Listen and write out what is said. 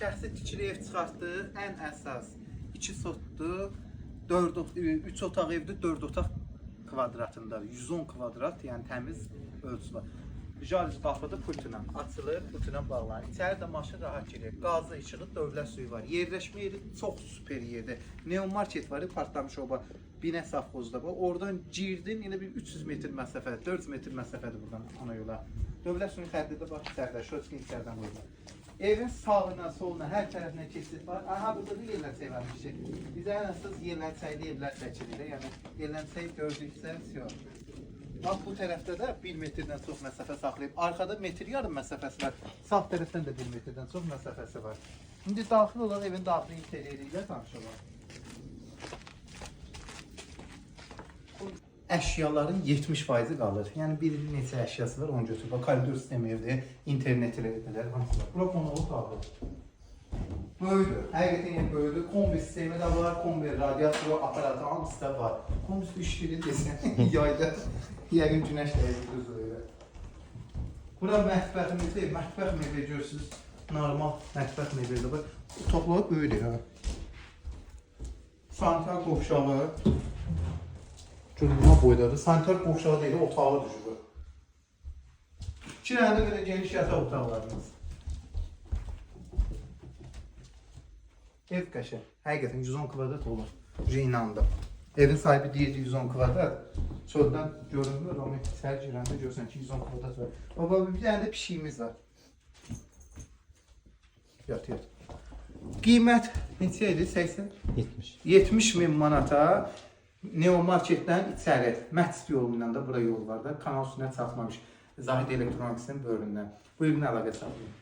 şəxsi tikili ev çıxartdıq. Ən əsas 2 sotdur. 3 otaq evdir, 4 otaq kvadratında. 110 kvadrat, yəni təmiz ölçüsü var. Jaliz qapıda pultuna açılır, pultuna bağlanır. İçəridə maşın rahat girir. Qazı, işığı, dövlət suyu var. Yerləşmə yeri çox süper yerdir. Neomarket var, partlamış oba. Binə safxozda var. Oradan girdin, yine bir 300 metr məsafədə, 400 metr məsafədə buradan ana yola. Dövlət suyu xətti də bax içəridə, şöçkin içəridən qoyulur. Evin sağına, soluna, hər tərəfinə keçid var. Aha, burada da yerlər sevərmişik. Bizə ən əsas yerlər çəyli evlər çəkilir. Yəni, yerlər çəy gördüksə, yox. Bax, bu tərəfdə də 1 metrdən çox məsafə saxlayıb. Arkada metr yarım məsafəsi var. Sağ tərəfdən də 1 metrdən çox məsafəsi var. İndi daxil olaraq evin daxili interyeri ilə tanışırlar. Əşyaların 70% qalır. Yəni bir neçə əşyası var, onu götürür. Koridor sistemi evdir, internet evdilər, hamısı var. Bura qonaqlıq qalır. Böyüdür, həqiqətən yəni böyüdür. Kombi sistemi də var, kombi radiasiya aparatı hamısı da var. Kombisi işləyir desən, yayda yəqin günəş dəyəcək düzülür. Bura mətbəximizdir, mətbəx mebeli görürsünüz. Normal mətbəx mebeli var. Otaqları böyüdür. Sanitar qovşağı. Görünmə boydadır. Sanitar qovşağı deyil, otağı düşür. 2 dənə də belə geniş yataq otaqlarımız. Ev qəşəng. Həqiqətən 110 kvadrat olur. İnandım. Evin sahibi deyirdi 110 kvadrat. Çöldən görünmür, amma içəri girəndə görürsən ki 110 kvadrat var. Baba, bir dənə də pişiyimiz var. Yat. Qiymət neçə idi? 80? 70. 70 min manata Neomarketdən içəri. Məhcis yolundan da bura yol var da. Kanal üstünə çatmamış. Zahid Elektroniksin bölümündən. Buyurun, əlaqə saxlayın.